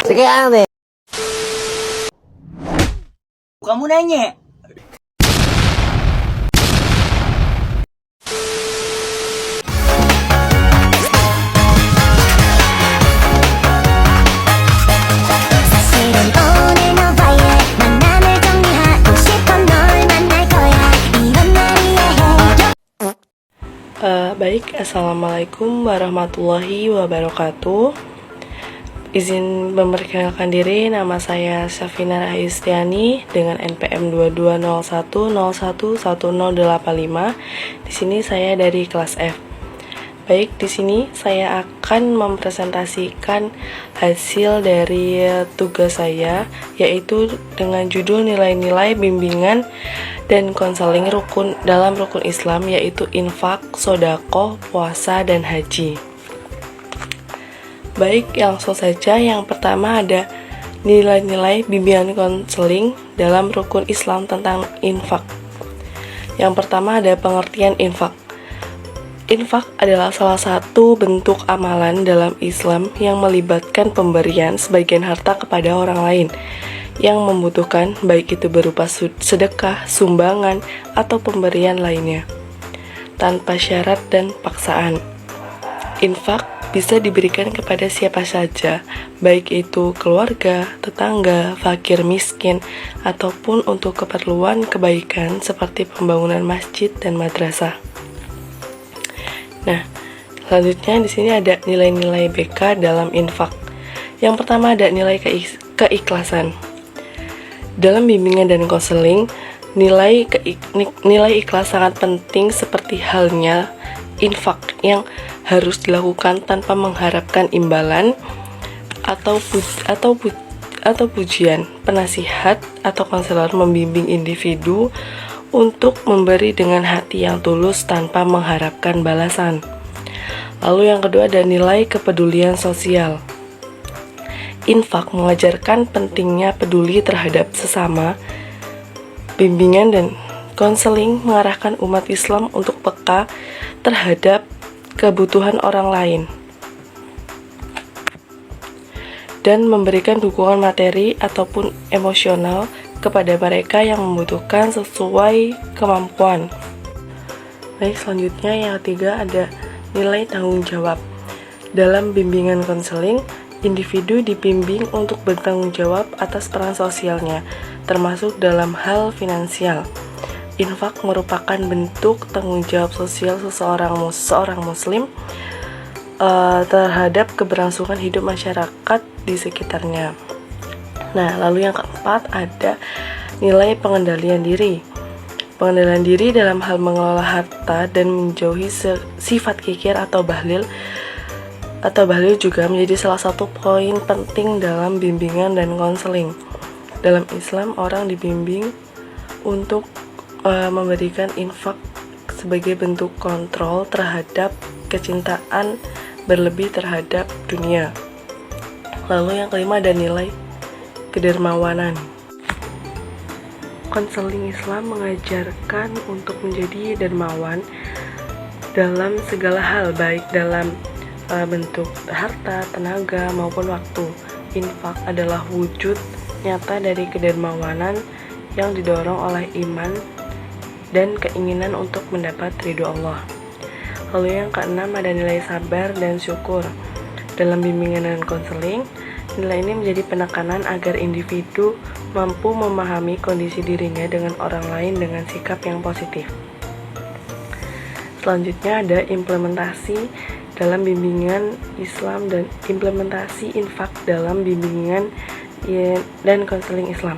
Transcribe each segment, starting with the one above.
Sekarang nih. Kamu nanya. 사실은 오늘 너와의 만남을 정리하고 싶어 널 만날 거야 이런 날이야 Baik, Assalamualaikum warahmatullahi wabarakatuh. Izin memperkenalkan diri, nama saya Syafina Rahistiani dengan NPM 2201011085. Di sini saya dari kelas F. Baik, di sini saya akan mempresentasikan hasil dari tugas saya, yaitu dengan judul nilai-nilai bimbingan dan konseling dalam rukun Islam, yaitu infak, sodako, puasa, dan haji. Baik, langsung saja. Yang pertama ada nilai-nilai bimbingan konseling dalam rukun Islam tentang infak. Yang pertama ada pengertian infak. Infak adalah salah satu bentuk amalan dalam Islam yang melibatkan pemberian sebagian harta kepada orang lain yang membutuhkan, baik itu berupa sedekah, sumbangan, atau pemberian lainnya, tanpa syarat dan paksaan. Infak bisa diberikan kepada siapa saja, baik itu keluarga, tetangga, fakir miskin, ataupun untuk keperluan kebaikan seperti pembangunan masjid dan madrasah. Nah, selanjutnya di sini ada nilai-nilai BK dalam infak. Yang pertama ada nilai keikhlasan. Dalam bimbingan dan konseling, nilai ikhlas sangat penting seperti halnya infak yang harus dilakukan tanpa mengharapkan imbalan atau pujian. Penasihat atau konselor membimbing individu untuk memberi dengan hati yang tulus tanpa mengharapkan balasan. Lalu yang kedua ada nilai kepedulian sosial. Infak mengajarkan pentingnya peduli terhadap sesama. Bimbingan dan konseling mengarahkan umat Islam untuk peka terhadap kebutuhan orang lain dan memberikan dukungan materi ataupun emosional kepada mereka yang membutuhkan sesuai kemampuan. Baik, selanjutnya yang ketiga ada nilai tanggung jawab. Dalam bimbingan konseling, individu dibimbing untuk bertanggung jawab atas peran sosialnya, termasuk dalam hal finansial. Infak merupakan bentuk tanggung jawab sosial seorang muslim terhadap keberlangsungan hidup masyarakat di sekitarnya. Nah, lalu yang keempat ada nilai pengendalian diri. Pengendalian diri dalam hal mengelola harta dan menjauhi sifat kikir atau bahlil juga menjadi salah satu poin penting dalam bimbingan dan konseling. Dalam Islam, orang dibimbing untuk memberikan infak sebagai bentuk kontrol terhadap kecintaan berlebih terhadap dunia. Lalu yang kelima ada nilai kedermawanan. Konseling Islam mengajarkan untuk menjadi dermawan dalam segala hal, baik dalam bentuk harta, tenaga, maupun waktu. Infak adalah wujud nyata dari kedermawanan yang didorong oleh iman dan keinginan untuk mendapat ridho Allah. Lalu yang keenam ada nilai sabar dan syukur. Dalam bimbingan dan konseling, nilai ini menjadi penekanan agar individu mampu memahami kondisi dirinya dengan orang lain dengan sikap yang positif. Selanjutnya ada implementasi dalam bimbingan Islam dan implementasi infak dalam bimbingan dan konseling Islam.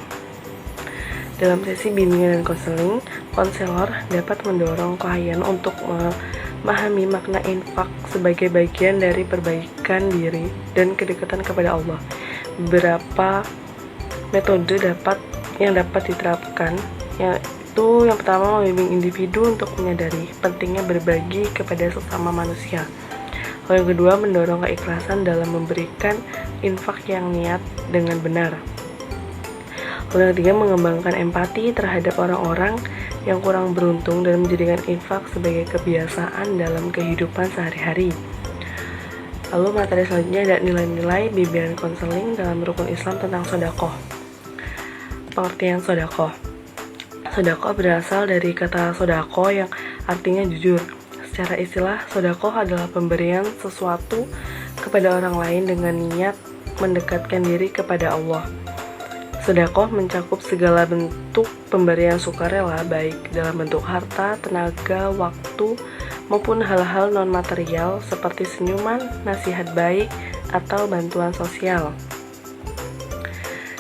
Dalam sesi bimbingan dan konseling, konselor dapat mendorong klien untuk memahami makna infak sebagai bagian dari perbaikan diri dan kedekatan kepada Allah. Beberapa metode yang dapat diterapkan, yaitu yang pertama membimbing individu untuk menyadari pentingnya berbagi kepada sesama manusia. Lalu yang kedua, mendorong keikhlasan dalam memberikan infak yang niat dengan benar. Lalu yang ketiga, mengembangkan empati terhadap orang-orang yang kurang beruntung dan menjadikan infak sebagai kebiasaan dalam kehidupan sehari-hari. Lalu materi selanjutnya ada nilai-nilai bimbingan konseling dalam rukun Islam tentang sedekah. Pengertian sedekah. Sedekah berasal dari kata sodako yang artinya jujur. Secara istilah, sedekah adalah pemberian sesuatu kepada orang lain dengan niat mendekatkan diri kepada Allah. Sedekah mencakup segala bentuk pemberian sukarela, baik dalam bentuk harta, tenaga, waktu, maupun hal-hal non-material seperti senyuman, nasihat baik, atau bantuan sosial.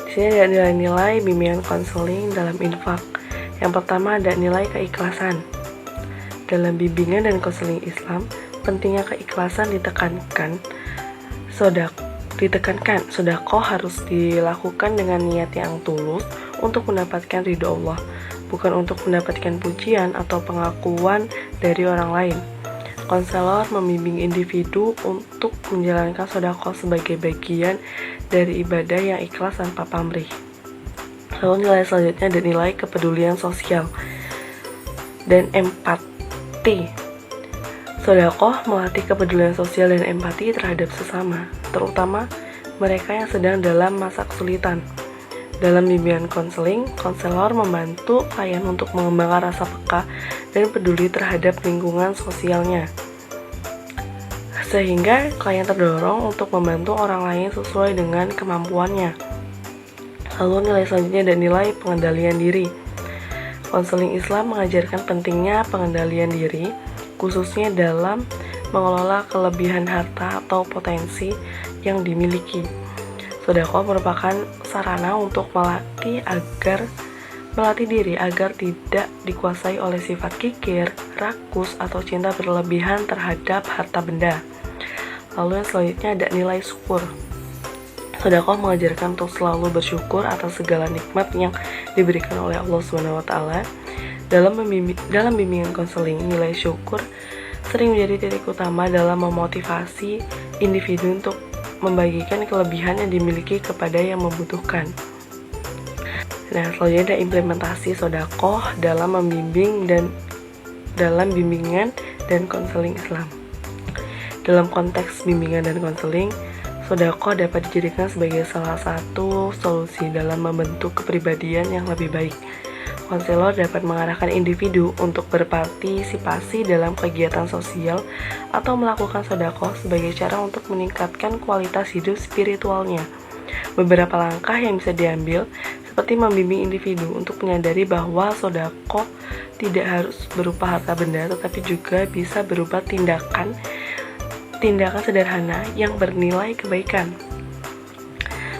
Di sini ada nilai-nilai bimbingan konseling dalam infak. Yang pertama ada nilai keikhlasan. Dalam bimbingan dan konseling Islam, pentingnya keikhlasan ditekankan. Sedekah harus dilakukan dengan niat yang tulus untuk mendapatkan ridho Allah, bukan untuk mendapatkan pujian atau pengakuan dari orang lain. Konselor membimbing individu untuk menjalankan sedekah sebagai bagian dari ibadah yang ikhlas tanpa pamrih. Lalu nilai selanjutnya ada nilai kepedulian sosial dan empati. Sedekah melatih kepedulian sosial dan empati terhadap sesama, terutama mereka yang sedang dalam masa kesulitan. Dalam bimbingan konseling, konselor membantu klien untuk mengembangkan rasa peka dan peduli terhadap lingkungan sosialnya, sehingga klien terdorong untuk membantu orang lain sesuai dengan kemampuannya. Lalu nilai selanjutnya ada nilai pengendalian diri. Konseling Islam mengajarkan pentingnya pengendalian diri, khususnya dalam mengelola kelebihan harta atau potensi yang dimiliki. Sedekah merupakan sarana untuk melatih diri agar tidak dikuasai oleh sifat kikir, rakus, atau cinta berlebihan terhadap harta benda. Lalu yang selanjutnya ada nilai syukur. Sedekah mengajarkan untuk selalu bersyukur atas segala nikmat yang diberikan oleh Allah SWT. Dalam bimbingan konseling, nilai syukur sering menjadi titik utama dalam memotivasi individu untuk membagikan kelebihan yang dimiliki kepada yang membutuhkan. Nah, selanjutnya ada implementasi sedekah dalam bimbingan dan konseling Islam. Dalam konteks bimbingan dan konseling, sedekah dapat dijadikan sebagai salah satu solusi dalam membentuk kepribadian yang lebih baik. Konselor dapat mengarahkan individu untuk berpartisipasi dalam kegiatan sosial atau melakukan sedekah sebagai cara untuk meningkatkan kualitas hidup spiritualnya. Beberapa langkah yang bisa diambil seperti membimbing individu untuk menyadari bahwa sedekah tidak harus berupa harta benda, tetapi juga bisa berupa tindakan sederhana yang bernilai kebaikan.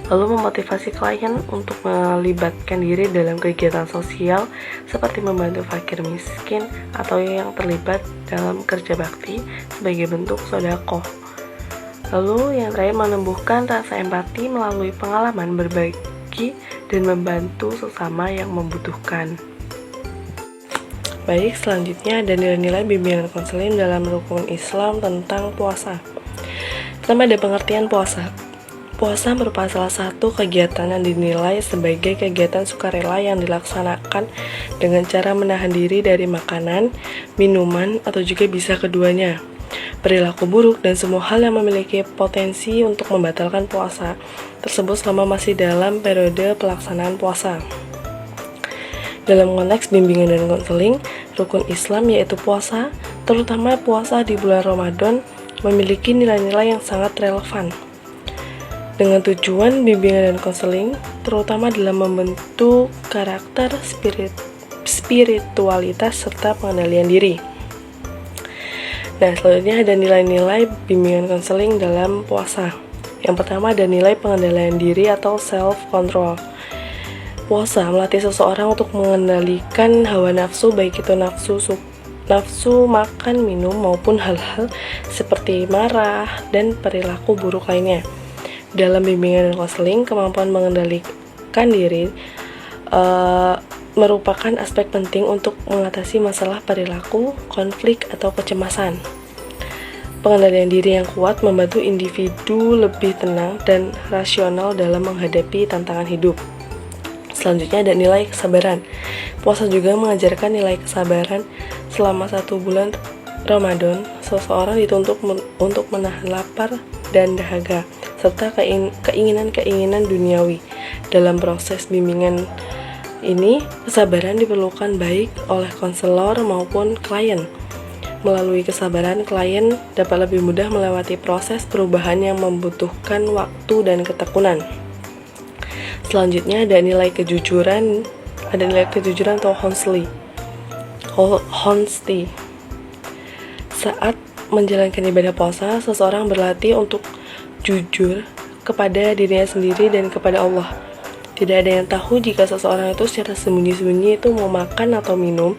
Lalu memotivasi klien untuk melibatkan diri dalam kegiatan sosial seperti membantu fakir miskin atau yang terlibat dalam kerja bakti sebagai bentuk sedekah. Lalu yang terakhir, menumbuhkan rasa empati melalui pengalaman berbagi dan membantu sesama yang membutuhkan. Baik, selanjutnya ada nilai-nilai bimbingan konseling dalam rukun Islam tentang puasa. Pertama ada pengertian puasa. Puasa merupakan salah satu kegiatan yang dinilai sebagai kegiatan sukarela yang dilaksanakan dengan cara menahan diri dari makanan, minuman, atau juga bisa keduanya. Perilaku buruk dan semua hal yang memiliki potensi untuk membatalkan puasa tersebut selama masih dalam periode pelaksanaan puasa. Dalam konteks bimbingan dan konseling, rukun Islam yaitu puasa, terutama puasa di bulan Ramadan, memiliki nilai-nilai yang sangat relevan. Dengan tujuan bimbingan dan konseling, terutama dalam membentuk karakter, spiritualitas, serta pengendalian diri. Nah, selanjutnya ada nilai-nilai bimbingan konseling dalam puasa. Yang pertama ada nilai pengendalian diri atau self-control. Puasa melatih seseorang untuk mengendalikan hawa nafsu, baik itu nafsu makan, minum, maupun hal-hal seperti marah dan perilaku buruk lainnya. Dalam bimbingan dan konseling, kemampuan mengendalikan diri merupakan aspek penting untuk mengatasi masalah perilaku, konflik, atau kecemasan. Pengendalian diri yang kuat membantu individu lebih tenang dan rasional dalam menghadapi tantangan hidup. Selanjutnya ada nilai kesabaran. Puasa juga mengajarkan nilai kesabaran. Selama 1 bulan Ramadan, seseorang dituntut untuk menahan lapar, dan dahaga, serta keinginan-keinginan duniawi. Dalam proses bimbingan ini, kesabaran diperlukan baik oleh konselor maupun klien. Melalui kesabaran, klien dapat lebih mudah melewati proses perubahan yang membutuhkan waktu dan ketekunan. Selanjutnya ada nilai kejujuran atau honesty. Saat menjalankan ibadah puasa, seseorang berlatih untuk jujur kepada dirinya sendiri dan kepada Allah. Tidak ada yang tahu jika seseorang itu secara sembunyi-sembunyi itu mau makan atau minum.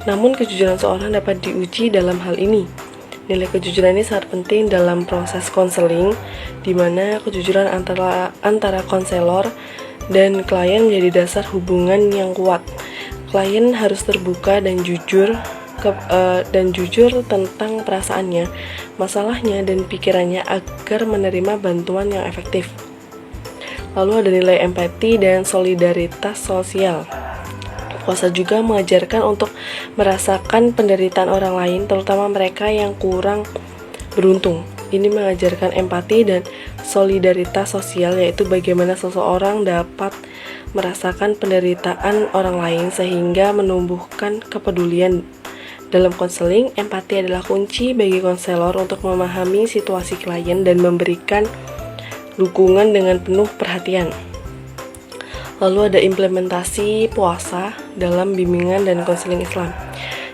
Namun kejujuran seorang dapat diuji dalam hal ini. Nilai kejujuran ini sangat penting dalam proses konseling, di mana kejujuran antara konselor dan klien menjadi dasar hubungan yang kuat. Klien harus terbuka dan jujur tentang perasaannya, masalahnya, dan pikirannya agar menerima bantuan yang efektif. Lalu ada nilai empati dan solidaritas sosial. Puasa juga mengajarkan untuk merasakan penderitaan orang lain, terutama mereka yang kurang beruntung. Ini mengajarkan empati dan solidaritas sosial, yaitu bagaimana seseorang dapat merasakan penderitaan orang lain sehingga menumbuhkan kepedulian. Dalam konseling, empati adalah kunci bagi konselor untuk memahami situasi klien dan memberikan dukungan dengan penuh perhatian. Lalu ada implementasi puasa dalam bimbingan dan konseling Islam.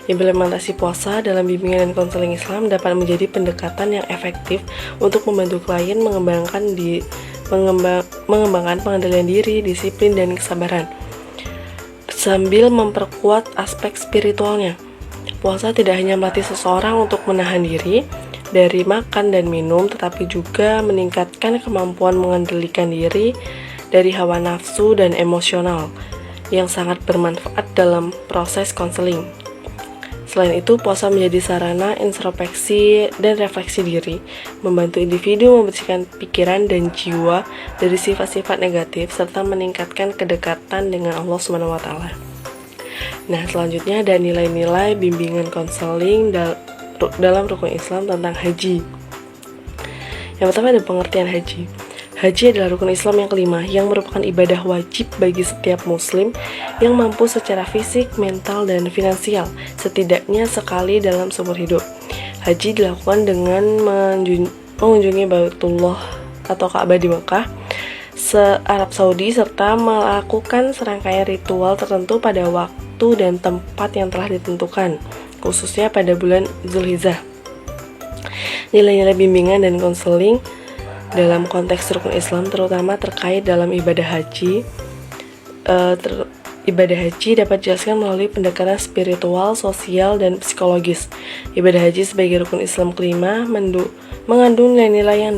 Implementasi puasa dalam bimbingan dan konseling Islam dapat menjadi pendekatan yang efektif untuk membantu klien mengembangkan pengendalian diri, disiplin, dan kesabaran, sambil memperkuat aspek spiritualnya. Puasa tidak hanya melatih seseorang untuk menahan diri dari makan dan minum, tetapi juga meningkatkan kemampuan mengendalikan diri dari hawa nafsu dan emosional yang sangat bermanfaat dalam proses konseling. Selain itu, puasa menjadi sarana introspeksi dan refleksi diri, membantu individu membersihkan pikiran dan jiwa dari sifat-sifat negatif serta meningkatkan kedekatan dengan Allah SWT. Nah, selanjutnya ada nilai-nilai bimbingan konseling dalam rukun Islam tentang haji. Yang pertama ada pengertian haji. Haji adalah rukun Islam yang kelima, yang merupakan ibadah wajib bagi setiap muslim yang mampu secara fisik, mental, dan finansial, setidaknya sekali dalam seumur hidup. Haji dilakukan dengan mengunjungi Baitullah atau Ka'bah di Mekah, Arab Saudi, serta melakukan serangkaian ritual tertentu pada waktu dan tempat yang telah ditentukan, khususnya pada bulan Zulhijjah. Nilai-nilai bimbingan dan konseling dalam konteks rukun Islam terutama terkait dalam ibadah haji. Ibadah haji dapat dijelaskan melalui pendekatan spiritual, sosial, dan psikologis. Ibadah haji sebagai rukun Islam kelima mengandung nilai-nilai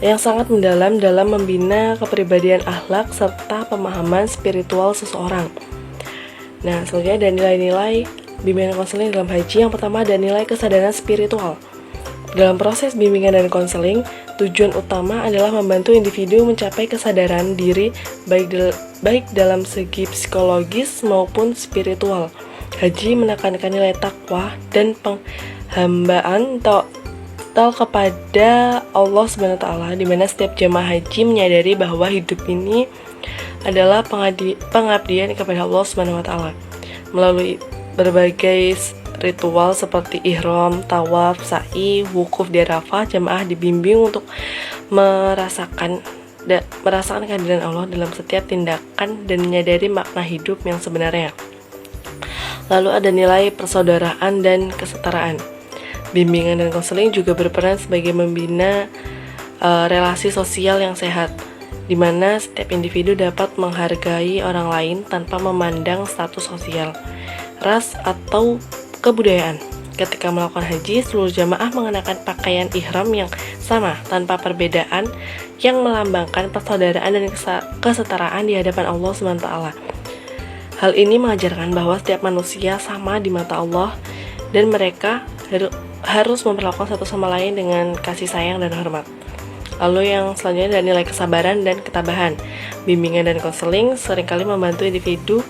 yang sangat mendalam dalam membina kepribadian akhlak serta pemahaman spiritual seseorang. Nah, selanjutnya ada nilai-nilai bimbingan konseling dalam haji. Yang pertama ada nilai kesadaran spiritual. Dalam proses bimbingan dan konseling, tujuan utama adalah membantu individu mencapai kesadaran diri baik dalam segi psikologis maupun spiritual. Haji menekankan nilai takwa dan penghambaan total kepada Allah SWT, di mana setiap jemaah haji menyadari bahwa hidup ini adalah pengabdian kepada Allah SWT. Melalui berbagai ritual seperti ihram, tawaf, sa'i, wukuf di Arafah, jemaah dibimbing untuk merasakan kehadiran Allah dalam setiap tindakan dan menyadari makna hidup yang sebenarnya. Lalu ada nilai persaudaraan dan kesetaraan. Bimbingan dan konseling juga berperan sebagai membina relasi sosial yang sehat, di mana setiap individu dapat menghargai orang lain tanpa memandang status sosial, ras, atau kebudayaan. Ketika melakukan haji, seluruh jamaah mengenakan pakaian ihram yang sama tanpa perbedaan, yang melambangkan persaudaraan dan kesetaraan di hadapan Allah SWT. Hal ini mengajarkan bahwa setiap manusia sama di mata Allah dan mereka harus memperlakukan satu sama lain dengan kasih sayang dan hormat. Lalu yang selanjutnya adalah nilai kesabaran dan ketabahan. Bimbingan dan konseling seringkali membantu individu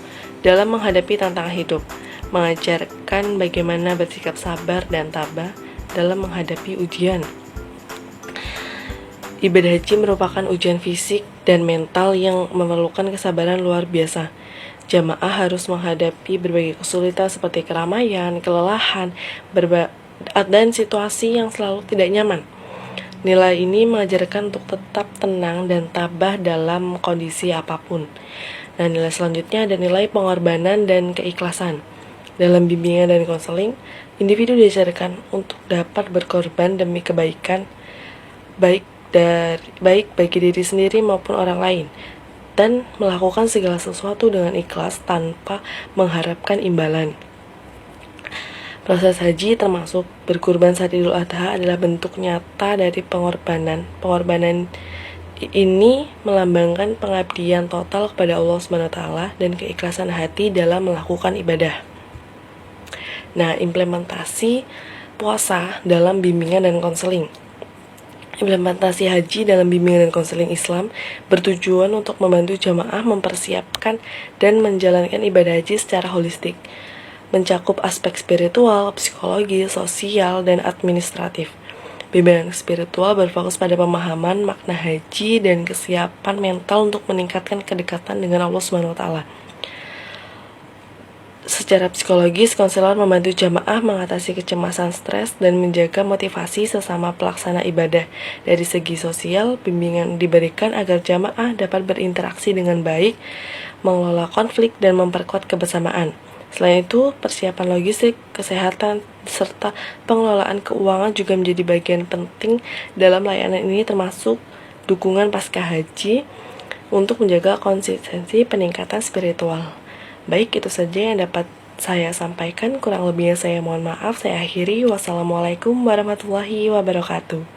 dalam menghadapi tantangan hidup, mengajarkan bagaimana bersikap sabar dan tabah dalam menghadapi ujian. Ibadah haji merupakan ujian fisik dan mental yang memerlukan kesabaran luar biasa. Jamaah harus menghadapi berbagai kesulitan seperti keramaian, kelelahan, dan situasi yang selalu tidak nyaman. Nilai ini mengajarkan untuk tetap tenang dan tabah dalam kondisi apapun. Nah, nilai selanjutnya ada nilai pengorbanan dan keikhlasan. Dalam bimbingan dan konseling, individu diajarkan untuk dapat berkorban demi kebaikan, baik bagi diri sendiri maupun orang lain, dan melakukan segala sesuatu dengan ikhlas tanpa mengharapkan imbalan. Proses haji termasuk berkurban saat Idul Adha adalah bentuk nyata dari pengorbanan. Pengorbanan ini melambangkan pengabdian total kepada Allah SWT dan keikhlasan hati dalam melakukan ibadah. Nah, implementasi puasa dalam bimbingan dan konseling. Implementasi haji dalam bimbingan dan konseling Islam bertujuan untuk membantu jamaah mempersiapkan dan menjalankan ibadah haji secara holistik, mencakup aspek spiritual, psikologi, sosial, dan administratif. Bimbingan spiritual berfokus pada pemahaman makna haji dan kesiapan mental untuk meningkatkan kedekatan dengan Allah SWT. Secara psikologis, konselor membantu jamaah mengatasi kecemasan, stres, dan menjaga motivasi sesama pelaksana ibadah. Dari segi sosial, bimbingan diberikan agar jamaah dapat berinteraksi dengan baik, mengelola konflik, dan memperkuat kebersamaan. Selain itu, persiapan logistik, kesehatan, serta pengelolaan keuangan juga menjadi bagian penting dalam layanan ini, termasuk dukungan pasca haji untuk menjaga konsistensi peningkatan spiritual. Baik, itu saja yang dapat saya sampaikan. Kurang lebihnya saya mohon maaf. Saya akhiri. Wassalamualaikum warahmatullahi wabarakatuh.